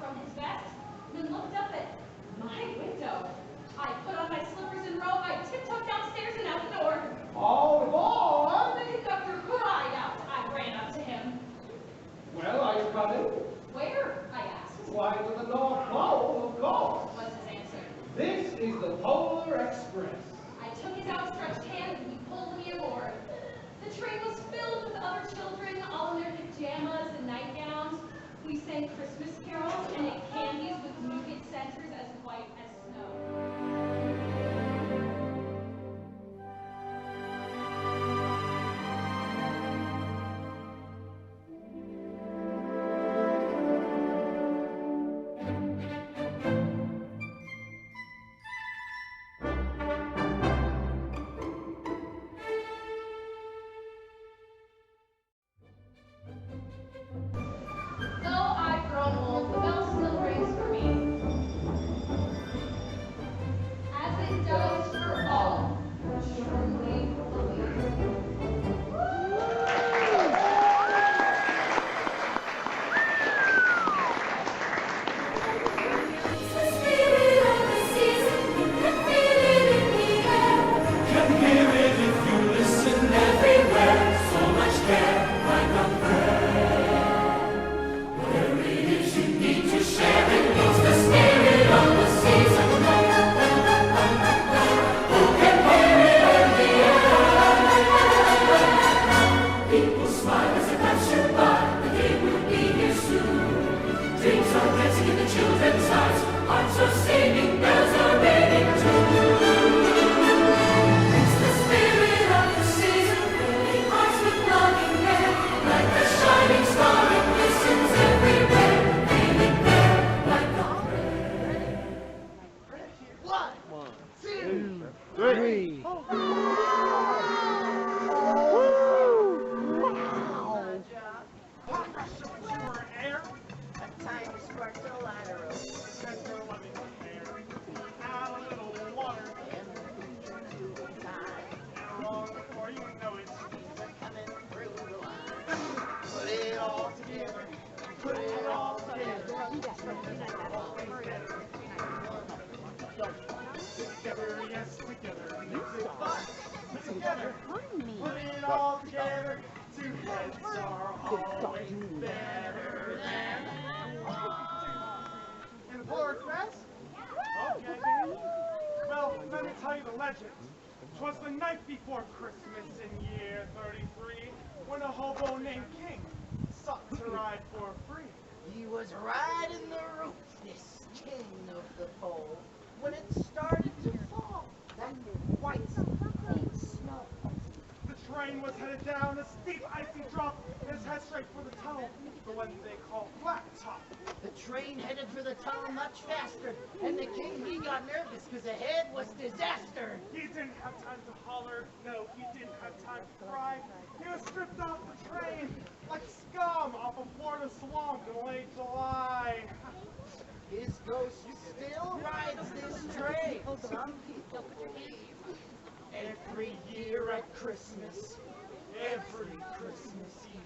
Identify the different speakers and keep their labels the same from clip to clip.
Speaker 1: from his vest, then looked up at my window. I put on my slippers and robe, I tiptoed downstairs and out the door.
Speaker 2: All aboard!
Speaker 1: The conductor cried out. I ran up to him.
Speaker 2: Well, are you coming?
Speaker 1: Where? I asked.
Speaker 2: Why, to the North Pole, of course.
Speaker 1: Was his answer.
Speaker 2: This is the Polar Express.
Speaker 1: I took his outstretched hand and he pulled me aboard. The train was filled with other children, all in their pajamas and nightgowns. We sang Christmas carols and ate candies with nougat centers as white as snow. Though I've grown old, the bell still rings for me, as it does for all who truly believe.
Speaker 3: In the Polar Express? Okay. Well, let me tell you the legend. 'Twas the night before Christmas in year 33, when a hobo named King sought to ride for free.
Speaker 4: He was riding the roof, this king of the pole, when it started to fall. That white, cold snow.
Speaker 3: The train was headed down a steep, icy drop, and it's head straight for the tunnel, the one they call Blacktop.
Speaker 4: The train headed for the tunnel much faster, and the king, he got nervous because ahead was disaster.
Speaker 3: He didn't have time to holler, no, he didn't have time to cry. He was stripped off the train like scum off a Florida swamp in late July.
Speaker 4: His ghost still rides this train, some people believe. Every year at Christmas, every Christmas Eve.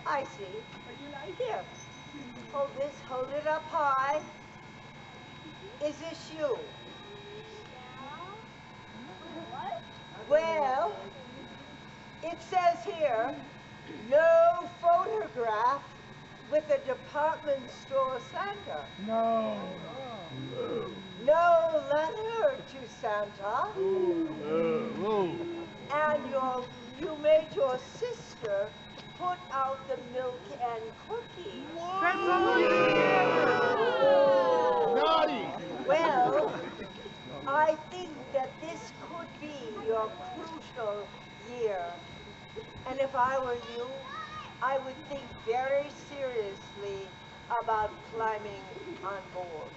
Speaker 5: I see. Here. Hold this, hold it up high. Is this you?
Speaker 6: What?
Speaker 5: Well, it says here, no photograph with a department store Santa.
Speaker 3: No.
Speaker 5: No letter to Santa. And you made your sister put out the milk and cookies.
Speaker 3: That's all you did.
Speaker 6: Naughty!
Speaker 5: Well, I think that this could be your crucial year. And if I were you, I would think very seriously about climbing on board.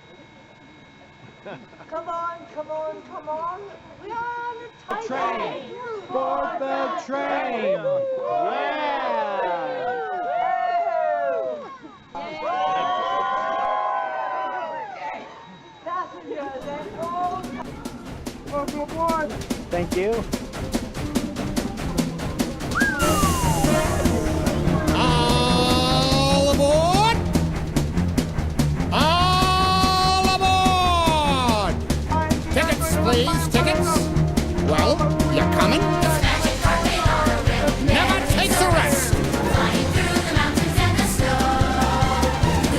Speaker 5: Come on, come on, come on. We are on a tight
Speaker 6: Train.
Speaker 5: route.
Speaker 6: Board the train! Yeah!
Speaker 5: Passengers and all.
Speaker 3: Welcome aboard.
Speaker 6: Thank you.
Speaker 7: All aboard! All aboard! Tickets, please, tickets. Well, you coming? Never takes a rest.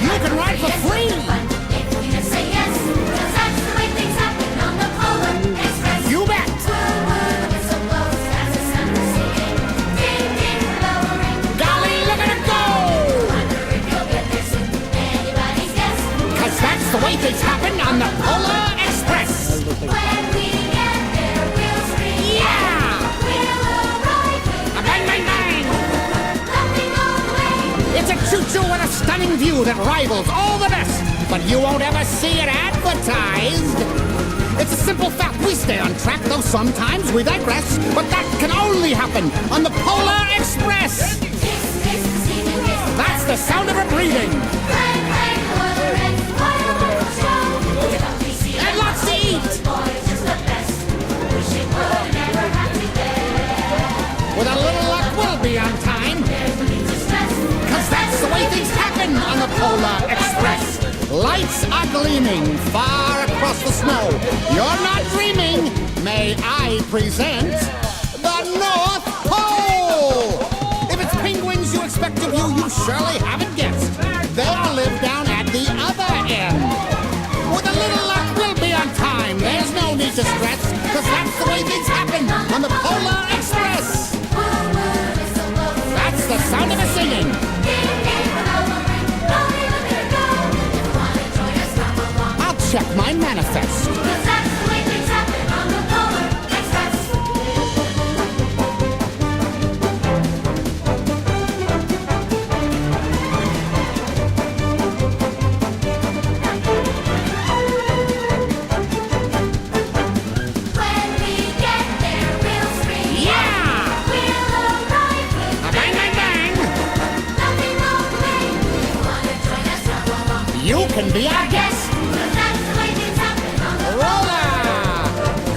Speaker 7: You can ride for free. You bet. Golly, look at it go! 'Cause that's the way things happen on the Polar Express. Yeah! Bang, bang, bang! It's a choo-choo with a stunning view that rivals all the best, but you won't ever see it advertised. It's a simple fact, we stay on track, though sometimes we digress, but that can only happen on the Polar Express. That's the sound of her breathing. And lots to eat. With a little luck, we'll be on time. 'Cause that's the way things happen on the Polar Express. Lights are gleaming far across the snow. You're not dreaming. May I present the North Pole? If it's penguins you expect of you, you surely haven't guessed. They'll live down at the other end. With a little luck, we'll be on time. There's no need to stress, 'cause that's the way things happen on the Polar Express. That's the sound of her singing. I'll check my manifest. You can be our guest. Roller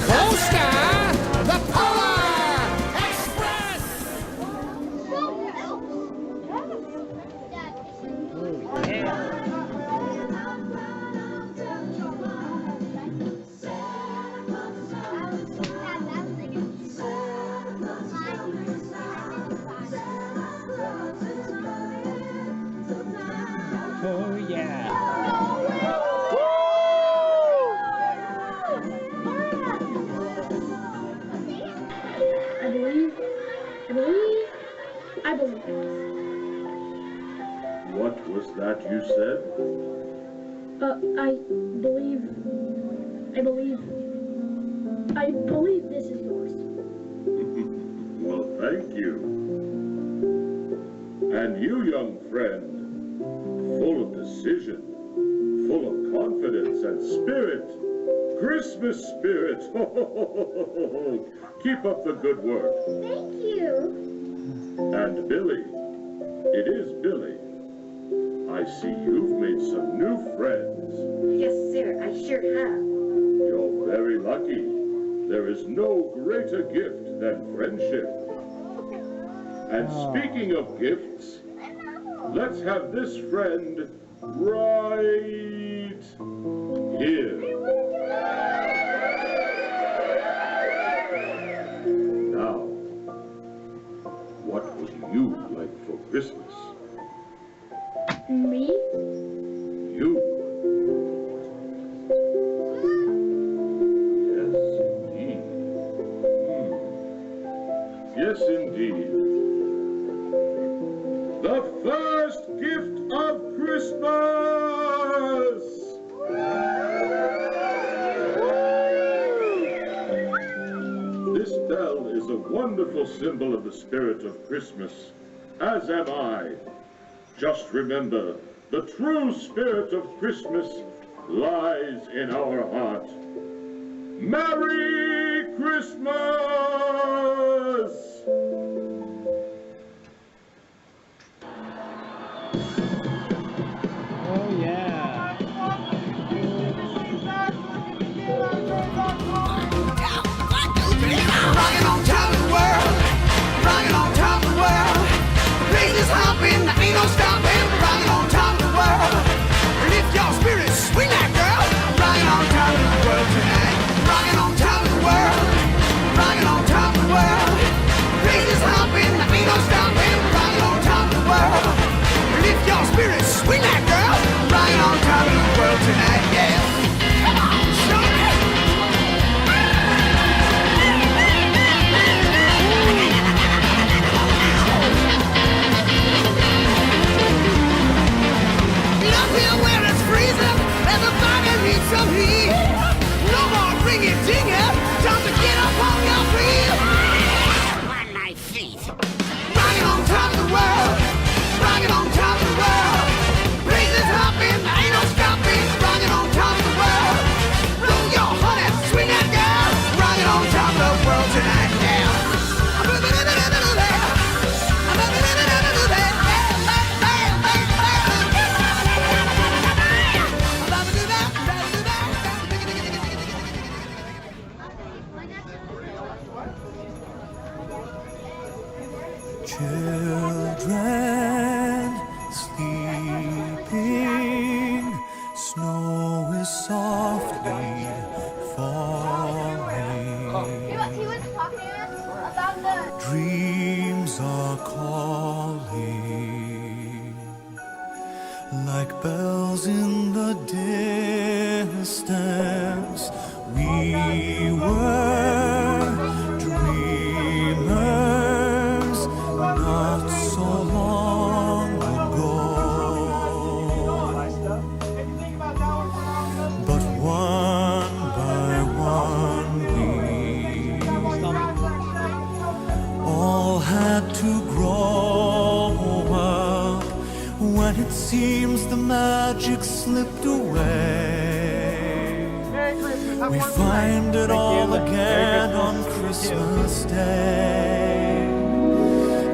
Speaker 7: coaster, the Polar Express.
Speaker 6: Oh, yeah.
Speaker 1: I believe.
Speaker 8: What was that you said?
Speaker 1: I believe this is yours.
Speaker 8: Well, thank you. And you, young friend, full of decision, full of confidence and spirit, Christmas spirit. Keep up the good work.
Speaker 1: Thank you.
Speaker 8: And Billy, it is Billy. I see you've made some new friends.
Speaker 1: Yes, sir, I sure have.
Speaker 8: You're very lucky. There is no greater gift than friendship. And speaking of gifts, let's have this friend right here. Now, what would you like for Christmas? wonderful symbol of the spirit of Christmas, as am I. Just remember, the true spirit of Christmas lies in our heart. Merry Christmas!
Speaker 6: Oh, yeah.
Speaker 9: Rocking on top of the world, rocking on top of the world. Praises hopping, there ain't no stopping. Rocking on top of the world. Lift your spirits, swing that girl. Rocking on top of the world tonight. Rocking on top of the world, rocking on top of the world. Praises hopping, there ain't no stopping. Rocking on top of the world. Lift your spirits, swing that girl. Rocking on top of the world tonight, yeah. Come on, show me. Where it's freezing, everybody needs some heat. No more ringing dinger, time to get up on your feet. On my feet. Rocking on top of the world, rocking on top of the world. Praises hopping, ain't no stopping. Rocking on top of the world. Roll your honey, swing that girl. Rocking on top of the world tonight, yeah.
Speaker 10: Children sleeping, snow is softly falling.
Speaker 11: He was talking to us about the
Speaker 10: Dreams are calling, like bells in the distance. We were dreamers not so long ago, but one by one we all had to grow up. When it seems the magic slipped away, we find it all again on Christmas Day.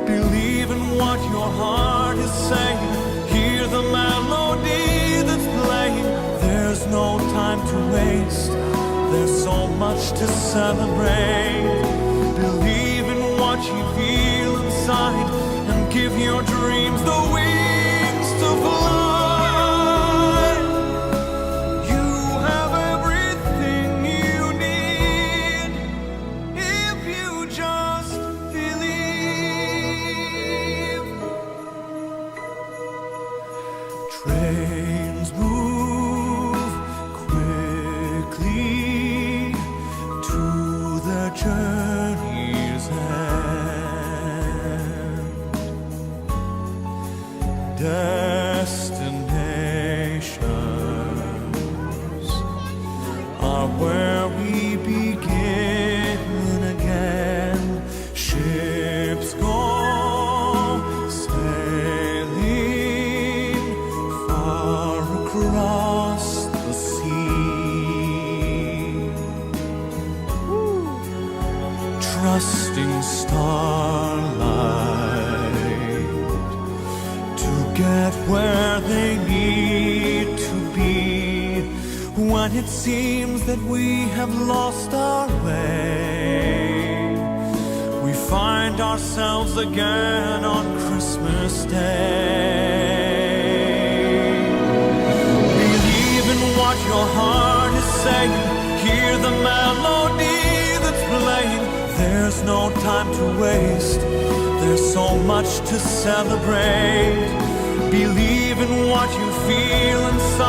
Speaker 10: Believe in what your heart is saying. Hear the melody that's playing. There's no time to waste. There's so much to celebrate. Believe in what you feel inside and give your dreams the wings to fly. You have everything you need if you just believe. Trains move quickly to their journey's end. Destinations are where we begin again. Ships go sailing far across the sea, trusting starlight to get where they need to be. When it seems that we have lost our way, we find ourselves again on Christmas Day. Believe in what your heart is saying. Hear the melody that's playing. There's no time to waste. There's so much to celebrate. Believe in what you feel inside.